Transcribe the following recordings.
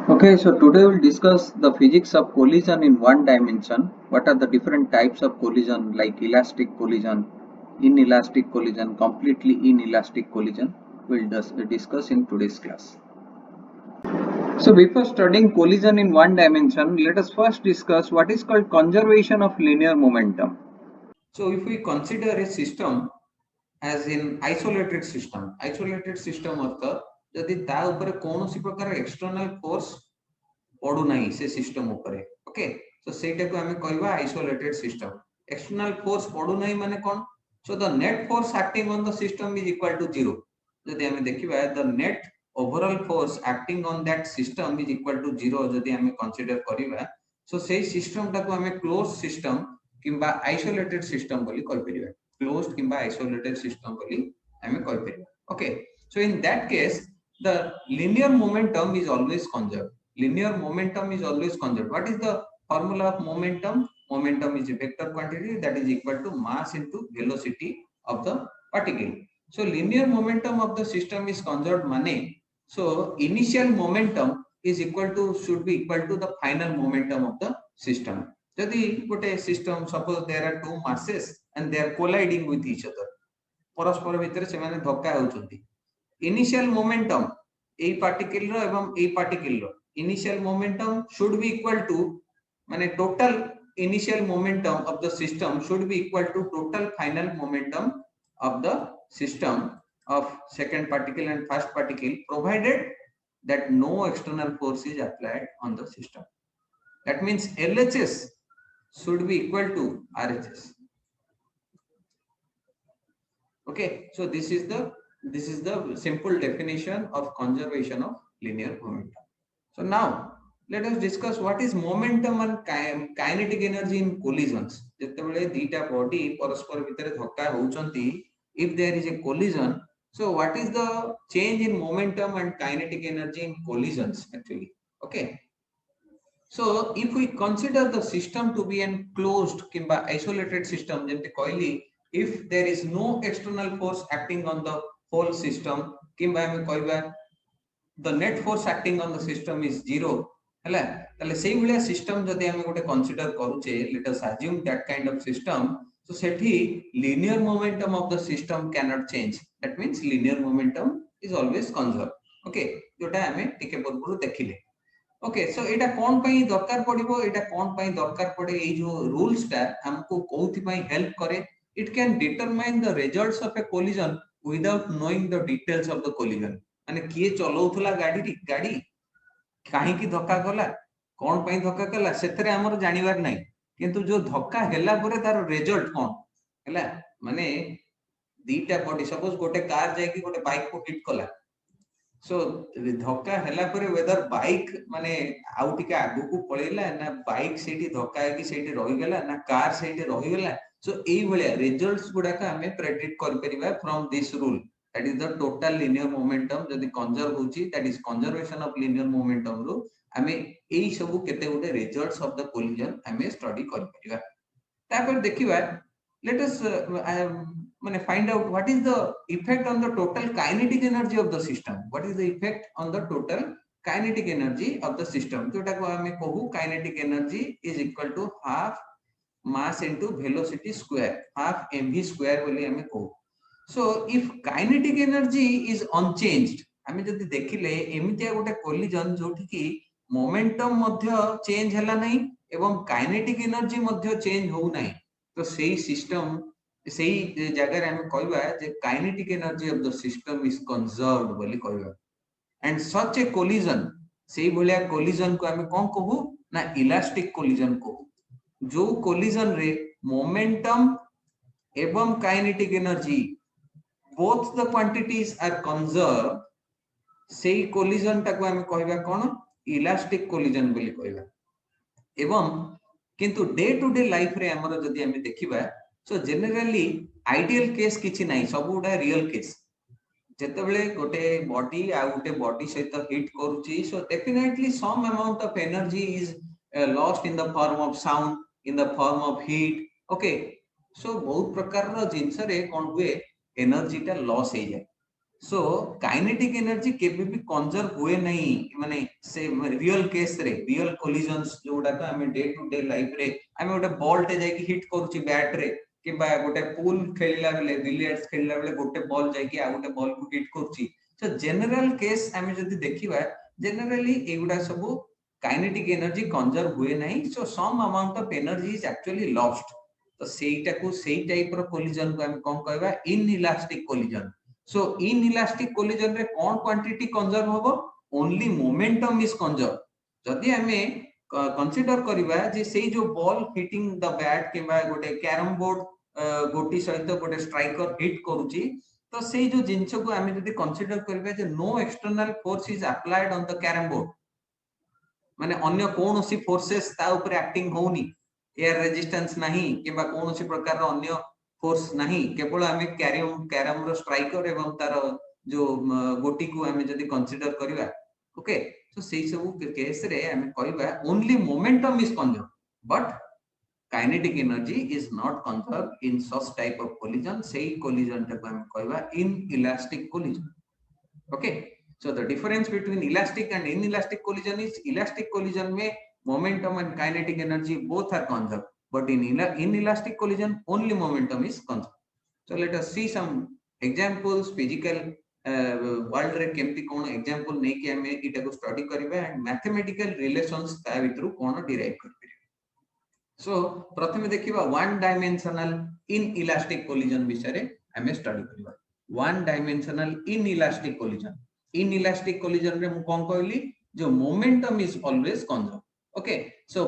Okay, so today we'll discuss the physics of collision in one dimension. What are the different types of collision like elastic collision, inelastic collision, completely inelastic collision? We'll discuss in today's class. So before studying collision in one dimension, let us first discuss what is called conservation of linear momentum. So if we consider a system as in isolated system अर्थ जदि ता ऊपर कौनसी प्रकार external force पड़ू नहीं से system ऊपर okay तो सेटा को हमें कहबा आइसोलेटेड सिस्टम एक्सटर्नल फोर्स पड़ू नहीं माने कोन so the net force acting on the system is equal to 0 जदि हमें देखिबा the net overall force acting on that system is equal to 0 जदि हमें कंसीडर करिबा सो सेही सिस्टम टा को हमें क्लोज सिस्टम किंबा आइसोलेटेड सिस्टम बोली कहि परिबा क्लोज्ड किंबा आइसोलेटेड सिस्टम बोली हमें कहि परिबा okay so in that case the linear momentum is always conserved. Linear momentum is always conserved. What is the formula of momentum? Momentum is a vector quantity that is equal to mass into velocity of the particle. So linear momentum of the system is conserved mane. So initial momentum is equal to should be equal to the final momentum of the system. Jadi gote system suppose there are two masses and they are colliding with each other. परस्पर भितर से माने धक्का होउछंती initial momentum ए particle रो एवं ए पार्टिकल रो initial momentum should be equal to माने total initial momentum of the system should be equal to total final momentum of the system of second particle and first particle provided that no external force is applied on the system. That means LHS should be equal to RHS. Okay, so this is the simple definition of conservation of linear momentum. So now let us discuss what is momentum and kinetic energy in collisions. जेतेबेले दीटा body परस्पर भितर धक्का होउचंती if there is a collision, so what is the change in momentum and kinetic energy in collisions actually? Okay, so if we consider the system to be an closed kimba isolated system jemti कहली if there is no external force acting on the whole system kimba hame कहबा the net force acting on the system is 0 हैला तले सेही भलिया system जदि हमें गोटे consider करूचे let us assume that kind of system so Sethi linear momentum of the system cannot change that means linear momentum is always conserved okay जोटा हमें टिके पूर्व देखिले ओके सो एटा कोन पई दरकार पड़िबो एटा कोन पई दरकार पड़े ए जो रूल्स टा हमको कोथि पई हेल्प करे it can determine the results of A collision without knowing the details of the collision माने किए चलौथला गाड़ी काहे की धक्का कला कोन पई धक्का कला सेतरे हमर जानिबार नै किंतु जो धक्का हेला परे तार रिजल्ट कोन हैला माने दीटा बॉडी सपोज गोटे कार जाय की गोटे बाइक को हिट कला सो धक्का हेला परे वेदर बाइक माने आउ टिके आगु को पळेला ना बाइक सेठी धक्का है कि सेठी रहि गेला ना कार सेठी रहि गेला सो एई भलिया रिजल्ट्स गुडा का हमें प्रेडिक्ट कर परिबा from this rule that is the total linear momentum जदी कंजर्व होची that is conservation of linear momentum रो हमें एई सब केते गुडे रिजल्ट्स ऑफ द कोलिजन हमें स्टडी कर परिबा तापर देखिबा let us find out what is the effect on the total kinetic energy of the system. What is the effect on the total kinetic energy of the system? जोटा को हमें कहू kinetic energy is equal to half mass into velocity square, half mv square बोली हमें कहू. So if kinetic energy is unchanged, हमें जदि देखिले एमितिया गोटे collision जोठी की momentum मध्य change हला नहीं एवं kinetic energy मध्य change हो नहीं तो सही सिस्टम सही जगह रे हम कहबा जे kinetic energy of the system is conserved बोली कहबा एंड सच ए कोलिजन सही भलिया कोलिजन को हम कोन कहू ना इलास्टिक कोलिजन कहू जो कोलिजन रे मोमेंटम एवं kinetic energy both the quantities are conserve सही कोलिजन ता को हम कहबा कोन इलास्टिक कोलिजन बोली कहबा एवं किंतु डे टू डे लाइफ रे हमर जदी हम देखिबा सो जनरली आइडियल केस किछि नै सब उडा रियल केस जेतेबेले गोटे बॉडी आ गोटे बॉडी सहित हिट करूची so definitely some amount of energy is lost in the form of sound in the form of heat okay so बहुत प्रकार रो जिंस रे कोन हुए एनर्जी टा लॉस हे जाय सो काइनेटिक एनर्जी केबे भी कंजर्व हुए नहीं माने से रियल केस रे रियल कोलिजन्स जोडा तो हमें डे टू डे लाइफ रे हमें गोटे बॉल टे जाई कि हिट करूची बैट रे किबा गोटे पूल खेलिला बेले बिलियर्ड्स खेलिला बेले गोटे बॉल जाई कि आ गोटे बॉल को हिट करूची सो जनरल केस हमें जदी देखिबा जनरली एगुडा सब काइनेटिक एनर्जी कंजर्व हुए नहीं so some amount of energy is actually lost तो सेटा को सेई टाइप रो कोलिजन को हम कोन कहबा इनइलास्टिक कोलिजन सो इनइलास्टिक कोलिजन रे कोन क्वांटिटी कंजर्व होबो ओनली मोमेंटम इज कंजर्व जदी हमें कंसीडर करिबा जे सेई जो बॉल हिटिंग द बैट किबा गोटे कैरम बोर्ड गोटी सहित गोटे स्ट्राइकर हिट करूची तो सेई जो जिंस को हमें जदी कंसीडर करिबा जे no external force is applied on the carrom board माने अन्य कोनोसी फोर्सेस ता ऊपर एक्टिंग होउनी एयर रेजिस्टेंस नहीं किबा कोनोसी प्रकार रो अन्य फोर्स नहीं केवल हमें कैरम रो स्ट्राइकर एवं तार जो गोटी को हमें जदी कंसीडर करिबा ओके तो सेई सब केस रे हमें कहबा only momentum is conserve but kinetic energy is not conserve in such type of collision सेई कोलिजन को हमें कहबा inelastic collision okay so the difference between elastic and inelastic collision is elastic collision में momentum and kinetic energy both are conserved but in inelastic collision only momentum is conserved so let us see some examples physical world रे केमती कोन example नै कि हमें इटा को study करबा and mathematical relations ता भितरु कोन डिराइव करबा सो प्रथमे देखिबा वन डायमेंशनल इनइलास्टिक कोलिजन विषय रे हमें स्टडी करबा one dimensional inelastic collision inelastic collision रे मु कोन कहली जो momentum is always conserve okay so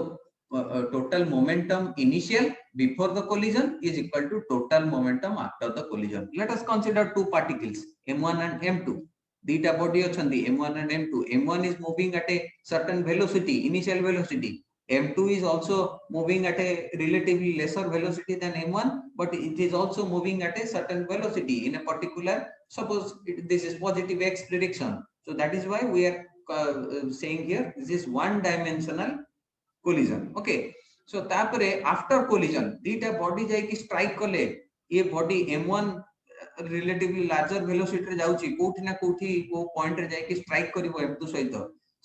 total momentum initial before the collision is equal to total momentum after the collision let us consider two particles m1 and m2 dita body achandi m1 and m2 m1 is moving at a certain velocity initial velocity m2 is also moving at a relatively lesser velocity than m1 but it is also moving at a certain velocity in a particular suppose this is positive x direction so that is why we are saying here this is one dimensional collision okay so तापरे after collision दीटा body जाई कि strike कले ये body m1 relatively larger velocity रे जाउची कोठी ना कोठी को पॉइंट रे जाई कि स्ट्राइक करिवो m2 सहित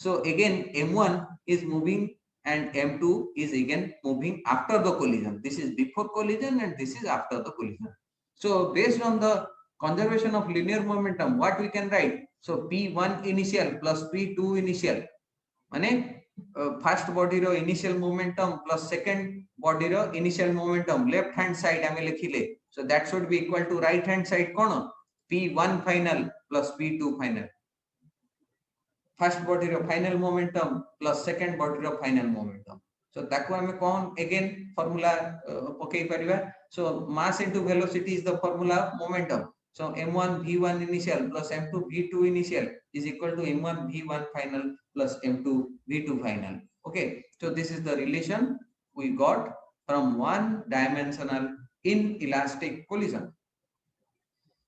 so again m1 is moving and m2 is again moving after the collision this is before collision and this is after the collision so based on the conservation of linear momentum what we can write so p1 initial plus p2 initial माने first body रो initial momentum plus second body रो initial momentum left hand side हमें लिखिले so that should be equal to right hand side कोन p1 final plus p2 final first body रो final momentum plus second body रो final momentum so ताको हमें कोन again formula पकई परिबा so mass into velocity is the formula momentum so m1 v1 initial plus m2 v2 initial is equal to m1 v1 final plus m2 v2 final okay so this is the relation we got from one dimensional inelastic collision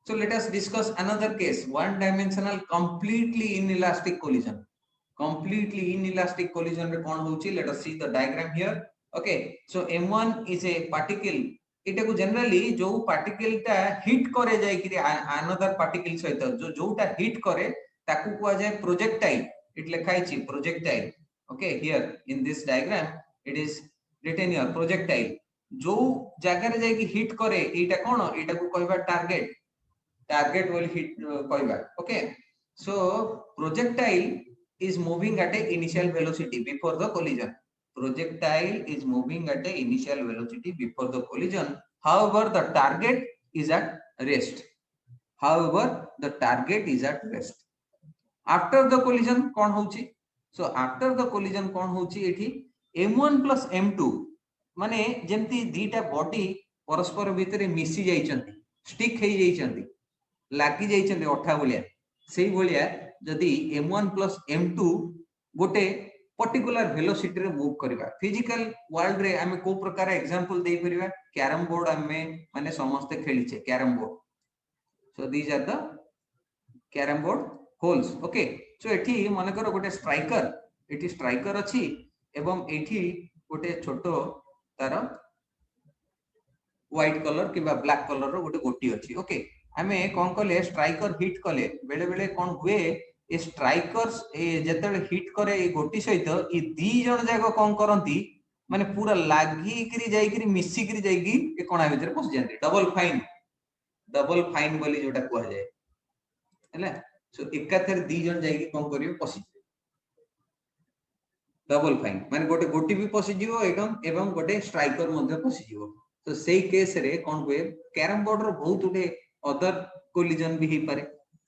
so let us discuss another case one dimensional completely inelastic collision re kon hochi let us see the diagram here okay so m1 is a particle इटा को generally जो particle ता hit करे जाय कि another particle सहित जो जोटा हिट करे ताकू को जाय प्रोजेक्टाइल इट लिखाई छी projectile okay here in this diagram it is written here projectile जो जगह रे जाय कि हिट करे एटा कोन एटा को कहबा टारगेट विल हिट कहबा okay so projectile is moving at a initial velocity before the collision projectile is moving at a initial velocity before the collision however the target is at rest after the collision kon hochi so after the collision kon hochi ethi m1 plus m2 माने जेमती दीटा body परस्पर भितरे मिसी जाइचंती stick हेई जाइचंती लागी जाइचंती अठा बोलिया सेही बोलिया जदी m1 plus m2 गोटे पर्टिकुलर वेलोसिटी रे मूव करबा फिजिकल वर्ल्ड रे हमें को प्रकार एग्जांपल देई परिबा कैरम बोर्ड हमें माने समस्त खेली छे carrom board so these are the carrom board holes okay so एठी माने करो गोटे स्ट्राइकर अछि एवं एठी गोटे छोटो तार व्हाइट कलर किबा ब्लैक कलर रो गोटे गोटी अछि ओके आमे कोन कले स्ट्राइकर हिट कले बेले बेले कोन हुए ए स्ट्राइकर्स जेतेबेले हिट करे ए गोटी सहित ए दी जण जाको कोन करंती माने पूरा लागी करी जाई करी मिसी करी जाई की ए कोणा भीतर पस जांती डबल फाइन बोली जोटा कुआ जाए हैला सो एकाथर दी जण जाई की कोन करियो पसी डबल फाइन माने गोटे गोटी भी पसी जीवो एवं गोटे स्ट्राइकर मध्ये पसी जीवो तो सेही केस रे कोन हुए कैरम बोर्ड रो बहुत उठे अदर कोलिजन भी ही पारे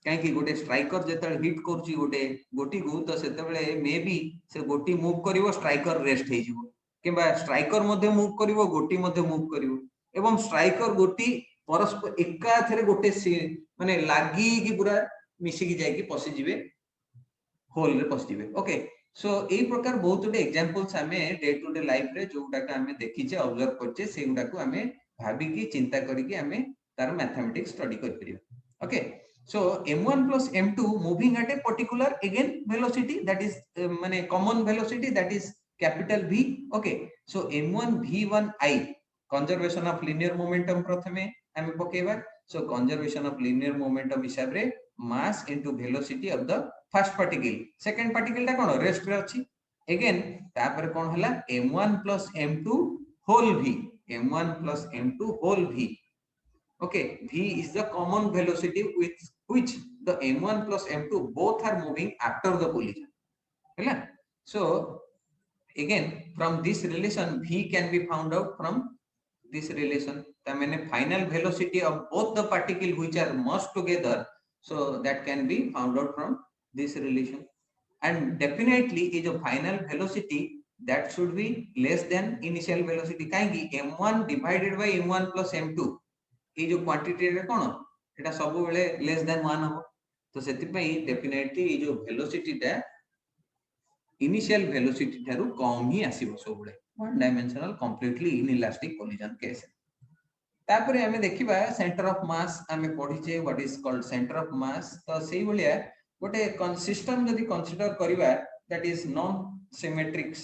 काहे कि गोटे स्ट्राइकर जेतले हिट करची गोटे गोटी को तो सेतबेले मे बी से गोटी मूव करिवो स्ट्राइकर रेस्ट हे जीवो किबा स्ट्राइकर मध्ये मूव करिवो गोटी मध्ये मूव करिवो एवं स्ट्राइकर गोटी परस्पर एकाथरे गोटे माने लागी की पूरा मिसी की जाय की पसी जीवे होल रे पसी जीवे ओके सो ए प्रकार बहुत गुटे एग्जांपल्स हमें डे टू डे लाइफ रे जोटा का हमें देखिचे ऑब्जर्व करचे से गुडा को हमें भाबी की चिंता करी की हमें तार मैथमेटिक्स स्टडी कर परिबा okay so m1 plus m2 moving at a particular again velocity that is माने common velocity that is capital V okay so m1 v1 I conservation of linear momentum प्रथमे हमें पकेबा so conservation of linear momentum हिसाब रे mass into velocity of the first particle second particle ता कोन rest रे अछि again तापर कोन हला m1 plus m2 whole v m1 plus m2 whole v okay v is the common velocity with which the m1 plus m2 both are moving after the collision hela so again from this relation v can be found out from this relation that means final velocity of both the particle which are merged together so that can be found out from this relation and definitely is a final velocity that should be less than initial velocity काहे m1 divided by m1 plus m2 ये जो quantity रे कोन एटा सब बेले less than 1 हो तो सेति पई डेफिनेटली ये जो वेलोसिटी ता इनिशियल वेलोसिटी थारु कम ही आसीबो सब बेले one dimensional completely inelastic collision case तापरे हमें देखिबा सेंटर ऑफ मास हमें पढिचे what is called centre of mass तो सेही बलिया गोटे सिस्टम जदी कंसीडर करिबा that is non symmetric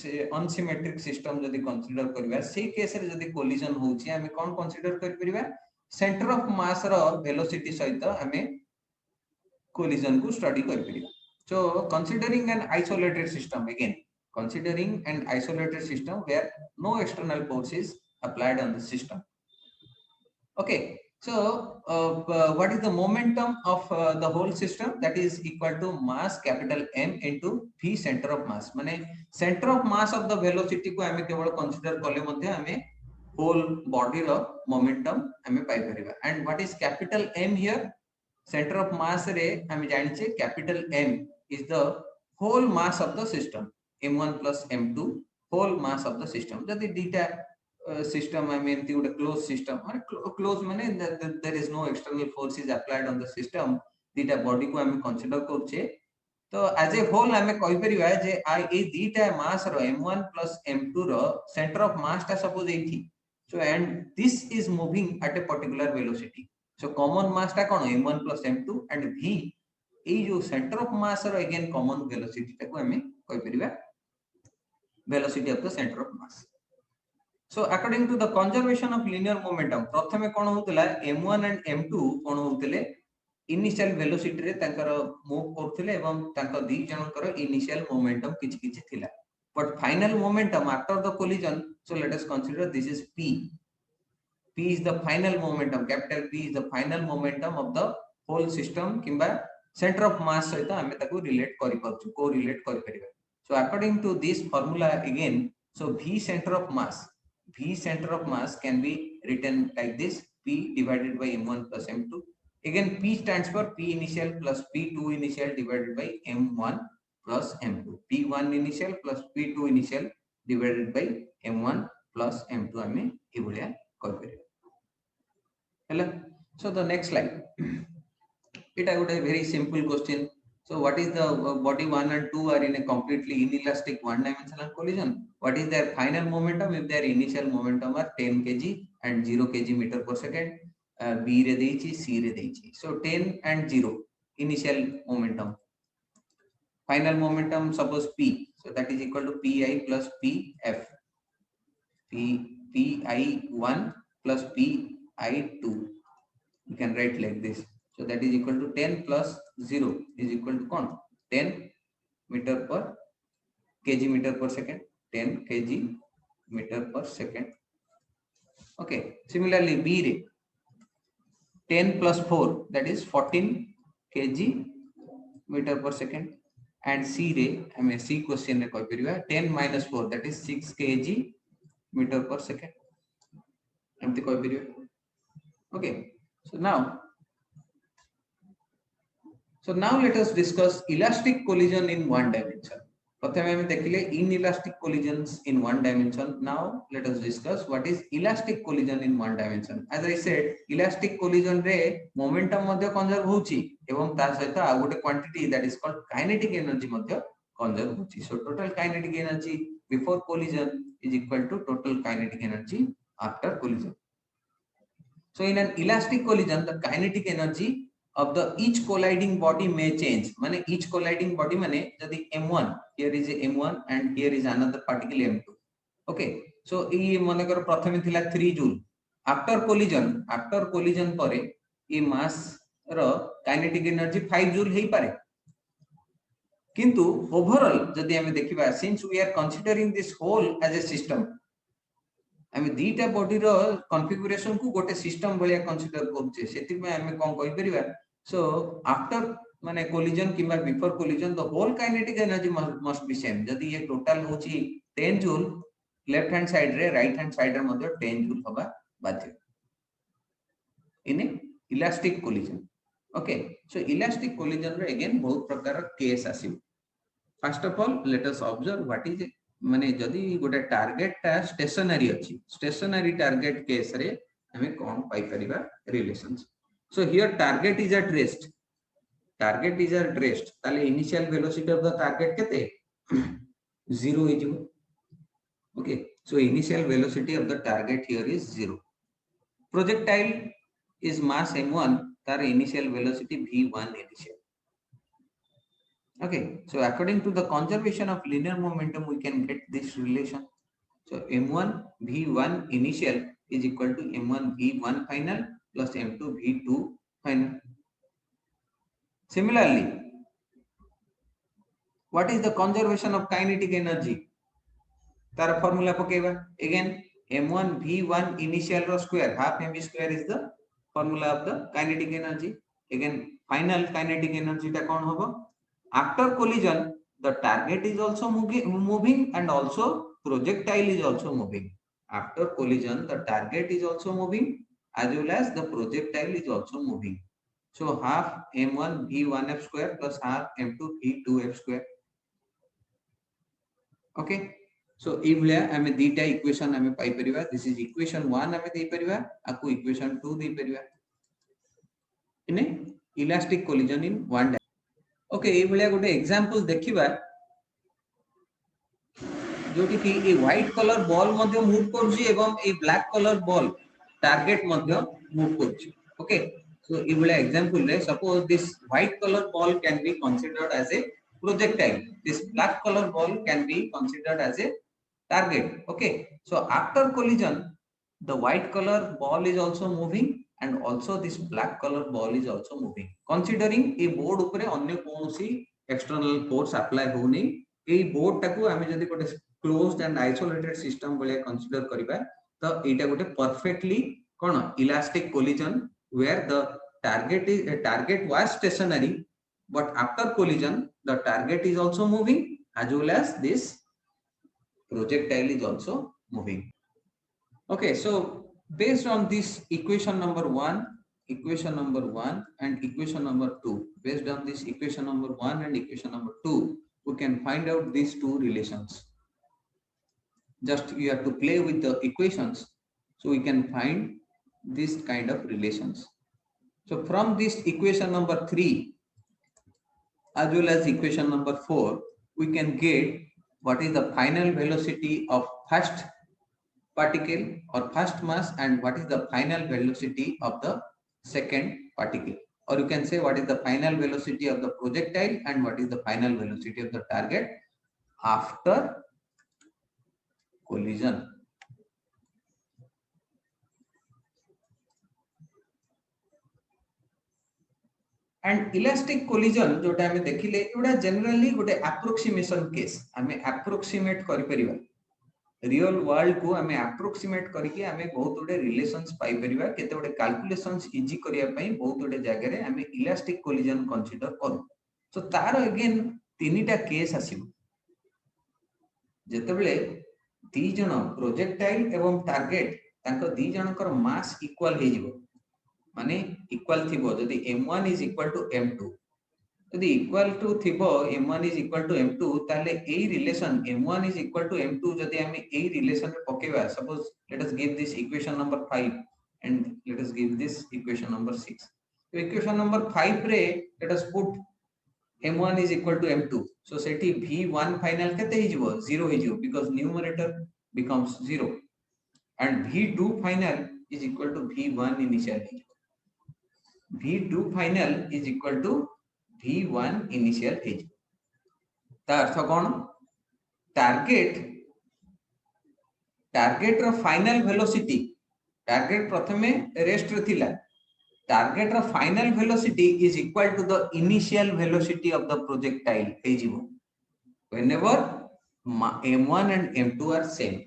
unsymmetric system जदी कंसीडर करिबा सेही केस रे जदी कोलिजन होउची हमें कोन कंसीडर करि परिबा सेंटर ऑफ मास रो वेलोसिटी सहित हमें कोलिजन को स्टडी कर परिबा so considering an isolated system again considering an isolated system where no external force is applied on the system okay so what is the momentum of the whole system that is equal to mass capital M into v center of mass माने center of mass of the velocity को हमें केवल consider करले मध्ये हमें whole body ro momentum हमें पाई परिबा and what is capital M here center of mass रे हमें जानिचे capital M is the whole mass of the system m1 plus m2 whole mass of the system जदि data system I mean the closed system close माने there is no external forces applied on the system data body को हमें consider करछे तो as a whole हमें कहि परिबा जे ए दीटा मास रो m1 plus m2 रो center of mass ता सपोज एठी so and this is moving at a particular velocity so common mass ता कोन m1 plus m2 and v ए जो center of mass row again common velocity ता को हमें कहि परिबा velocity of the center of mass so according to the conservation of linear momentum प्रथमे कोन होतला m1 and m2 कोन होतले इनिशियल वेलोसिटी रे तांकर मूव करथिले एवं तांका दी जनकर इनिशियल मोमेंटम किछ किछ थिला but final momentum after the collision so let us consider this is p p is the final momentum capital P is the final momentum of the whole system किबा centre of mass सहित हमें ताको relate करि परछु को relate करि परिबा so according to this formula again so v center of mass can be written like this p divided by m1 plus m2 again p stands for p initial plus p2 initial divided by m1 plus m2 p1 initial plus p2 initial divided by m1 plus m2 हमें ए भलिया कर परिबा हैला so the next slide it is a very simple question so what is the body 1 and 2 are in a completely inelastic one dimensional collision what is their final momentum if their initial momentum are 10 kg and 0 kg meter per second b रे देछि c रे देछि so 10 and 0 initial momentum final momentum suppose p so that is equal to pi plus pf pi1 plus pi2 you can write like this So that is equal to 10 plus 0 is equal to 10 meter per kg meter per second, 10 kg meter per second. Okay. Similarly, B ray 10 plus 4 that is 14 kg meter per second, and C ray I mean C question re koi periba 10 minus 4 that is 6 kg meter per second. Amti koi periba. Okay. So now let us discuss elastic collision in one dimension. प्रथमे हम देखिले inelastic collisions in one dimension. Now let us discuss what is elastic collision in one dimension. As I said, elastic collision रे momentum मध्य conserve होची एवं ता सहित आ गोटे quantity that is called kinetic energy Madhya conserve होची. So total kinetic energy before collision is equal to total kinetic energy after collision. So in an elastic collision, the kinetic energy of the each colliding body may change. Mane each colliding body mane jodi m1, here is a m1 and here is another particle m2. Okay, so e manekar prathame thila 3 joule. After collision pare e mass ro kinetic energy 5 joule hei pare. Kintu overall jodi ame dekhiba, since we are considering this whole as a system, आमे दीटा body रो configuration को गोटे system भलिया consider करछे, सेति में आमे कोन कहि परिबा. सो आफ्टर माने कोलिजन किबा before collision the whole kinetic energy must be same. जदी ये टोटल होची 10 जूल लेफ्ट हैंड साइड रे, राइट हैंड साइड रे मध्ये 10 जूल होबा बाध्य in elastic collision. Okay, so elastic collision रे अगेन बहुत प्रकार केस आसी. First of all let us observe what is माने जदी गोटे टार्गेट ता स्टेशनरी अछि, स्टेशनरी टार्गेट केस रे हमें कोन पाई परिबा relations. So here target is at rest, ताले initial velocity of the target केते 0 इज. Okay, so initial velocity of the target here is 0. Projectile is mass m1, तार initial velocity v1 initial. Okay, so according to the conservation of linear momentum, we can get this relation. So m1 v1 initial is equal to m1 v1 final plus m2 v2 final. Similarly, what is the conservation of kinetic energy? Tara formula pakeva again, m1 v1 initial ro square half mv square is the formula of the kinetic energy. Again final kinetic energy ta kon hobo? After collision, the target is also moving and also projectile is also moving. After collision, the target is also moving as well as the projectile is also moving. So half m1 v1f square plus half m2 v2f square. Okay, so इवलिया हमें दीटा equation हमें पाई परिबा. This is equation 1 हमें देई परिबा, आकु equation 2 देई परिबा in elastic collision in one. Okay, ए भलिया गोटे example देखिबा जोटी कि ए व्हाइट कलर बॉल मध्ये मूव करछि एवं ए ब्लैक कलर बॉल टारगेट मध्ये मूव करछि. ओके, सो ए भलिया एग्जांपल रे suppose this white colour ball can be considered as a projectile, this black colour ball can be considered as a target. Okay, so after collision the white colour ball is also moving and also this black color ball is also moving. Considering a board upare अन्य कोनोसी external force apply होनी, ए board टाकू आमे जदी गोटे closed and isolated system भले consider करिबा तो एटा गोटे perfectly cone elastic collision where the target was stationary but after collision the target is also moving as well as this projectile is also moving. Okay, so based on this equation number 1 and equation number 2, based on this equation number 1 and equation number 2, we can find out these two relations. Just you have to play with the equations so we can find this kind of relations. So from this equation number 3 as well as equation number 4, we can get what is the final velocity of first particle or first mass and what is the final velocity of the second particle, or you can say what is the final velocity of the projectile and what is the final velocity of the target after collision. And elastic collision जोटा हमें देखिले एटा generally गोटे approximation case हमें approximate करि परिबा real world को हमें approximate करके हमें बहुत गुडे रिलेशंस पाई परिबा केते गुडे कैलकुलेशंस इजी करिया पई बहुत गुडे जगह रे हमें इलास्टिक कोलिजन कंसीडर करू सो तार अगेन तीनटा केस आसीबो जेते बेले दी जण प्रोजेक्टाइल एवं टार्गेट तांको दी जनकर मास इक्वल हे जिवो माने इक्वल थिबो जदी m1 is equal to m2 यदि इक्वल टू थिबो m1 is equal to m2 ताले एई relation m1 is equal to m2 जदी हमें एई रिलेशन रे पकेबा suppose let us give this equation number 5 and let us give this equation number 6 तो इक्वेशन नंबर 5 रे let us put m1 is equal to m2 so सेठी v1 final केते ही जिवो 0 ही जिवो because numerator becomes 0 and v2 final is equal to v1 initial v2 final is equal to v1 initial हे ता अर्थ कोन टारगेट रो फाइनल वेलोसिटी टारगेट प्रथमे रेस्ट रे थिला टारगेट रो final velocity is equal to the initial velocity of the projectile हे जिवो whenever m1 and m2 are same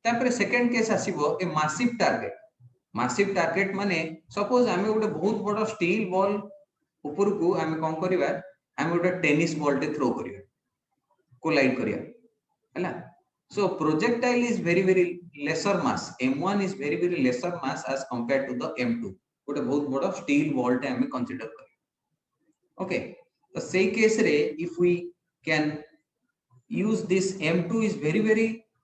तापर सेकंड केस आसीबो ए मासिव टारगेट माने सपोज हमें गोटे बहुत बड़ स्टील बॉल ऊपर को हमें कोन करबा हमें गोटे टेनिस बॉल टे थ्रो करिया कोलाइड करिया हैला so projectile is very lesser mass m1 is very lesser mass as compared to the m2 गोटे बहुत बड़ स्टील बॉल टे हमें कंसीडर करिया ओके तो सेही केस रे if we can use this m2 is very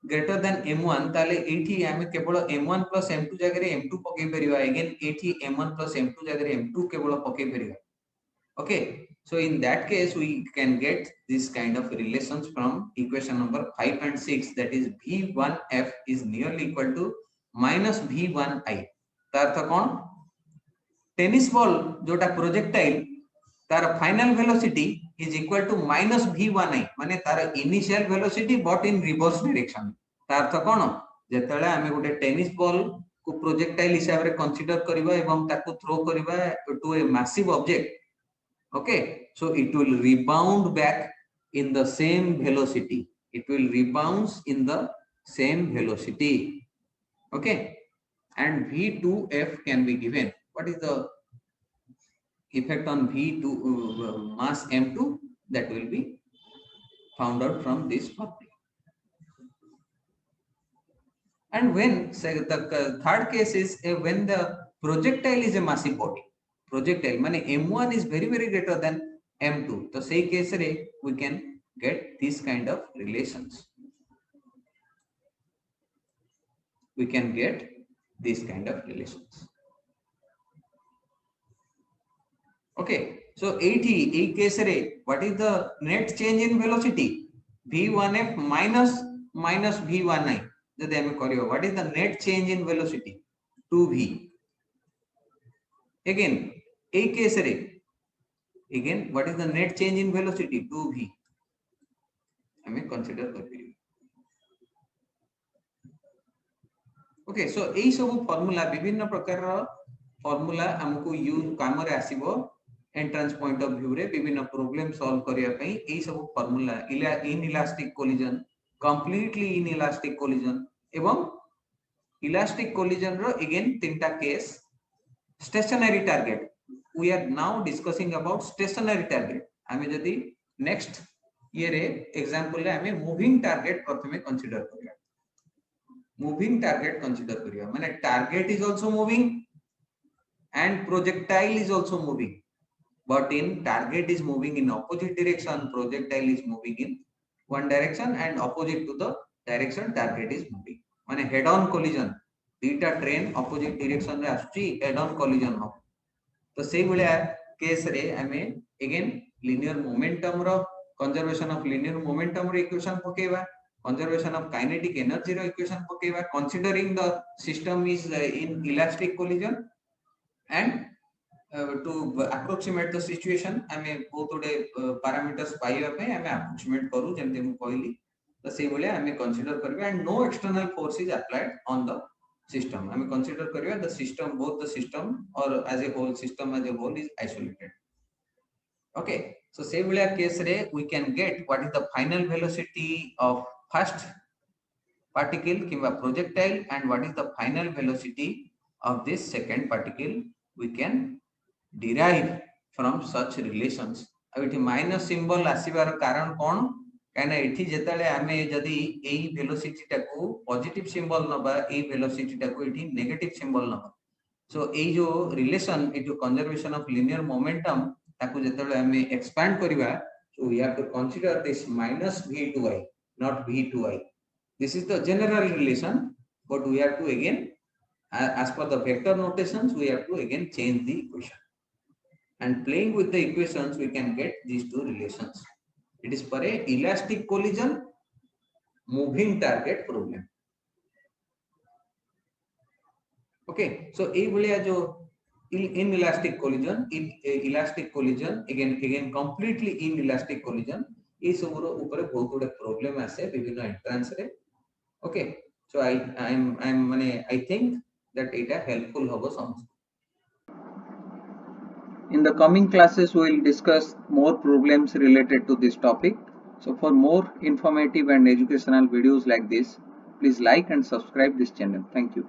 greater than m1 ताले एठी हमें केवल m1 plus m2 जगह रे m2 पके परिबा अगेन एठी m1 plus m2 जगह रे m2 केवल पके परिबा okay so in that case we can get this kind of relations from equation number 5 and 6 that is v1f is nearly equal to minus v1i ता अर्थ कोन tennis ball जोटा projectile तार final velocity is equal to minus v1i माने तार initial velocity but in reverse direction ता अर्थ कोन जेतले हमें गोटे टेनिस बॉल को प्रोजेक्टाइल हिसाब रे कंसीडर करबा एवं ताको थ्रो करबा to a massive object okay so it will rebound back in the same velocity it will rebounds in the same velocity okay and v2f can be given what is the effect on v2 mass m2 that will be found out from this formula and when say the third case is when the projectile is a massive body projectile माने m1 is very greater than m2 तो सही case रे we can get this kind of relations okay so 80 case रे what is the net change in velocity v1f minus v1i जदि हम करियो what is the net change in velocity 2v again a case रे again what is the net change in velocity 2v हमें consider कर परियो okay so एई सब formula विभिन्न प्रकार रो फार्मूला हमको यूज काम रे आसीबो एंट्रेंस पॉइंट ऑफ व्यू रे विभिन्न प्रॉब्लम सॉल्व करिया पई एई सब formula inelastic collision completely inelastic collision एवं इलास्टिक कोलिजन रो अगेन तीनटा case stationary target we are now discussing about stationary target हमें जदी नेक्स्ट ये रे एग्जांपल रे हमें मूविंग टारगेट प्रथमे कंसीडर करिया मूविंग टारगेट कंसीडर करिया माने target is also moving and projectile is also moving but in target is moving in opposite direction projectile is moving in one direction and opposite to the direction target is moving माने head on collision दीटा train opposite direction रे आछी head on collision हो तो सेही भलिया केस रे हमें अगेन लिनियर मोमेंटम रो कंजर्वेशन ऑफ लिनियर मोमेंटम रो इक्वेशन पकेबा कंजर्वेशन ऑफ काइनेटिक एनर्जी रो इक्वेशन पकेबा considering the system is in elastic collision and to approximate the situation हमें बहुत गुडे पैरामीटर्स पाइबा पे हमें अप्रोक्सीमेट करू जेंते मु कहली तो सेही भलिया हमें कंसीडर करबा and no external force is applied on the system. I mean, consider kariya the system, both the system or as a whole, system as a whole is isolated. Okay, so same case re we can get what is the final velocity of first particle kimba projectile and what is the final velocity of this second particle we can derive from such relations. Minus symbol आसबार कारण कौन कहीं ये जिते आम जदि velocity टाको positive symbol नबा वेलोसिटी टाको नेगेटिव सिंबल नबा सो ये जो रिलेशन ये जो कंजर्वेशन ऑफ लिनियर मोमेंटम ताको जिते आम एक्सपैंड करबा so we have to consider this minus v2i not v2i. This is the general relation, but we have to again as per the vector notations we have to again change the equation. And playing with the equations, we can get these two relations. It is for a elastic collision, moving target problem. Okay, so inelastic collision, again completely inelastic collision. Is over बहुत problem आसे विभिन्न entrance रे. Okay, so I think that it is helpful होगा समझ. In the coming classes, we will discuss more problems related to this topic. So for more informative and educational videos like this, please like and subscribe this channel. Thank you.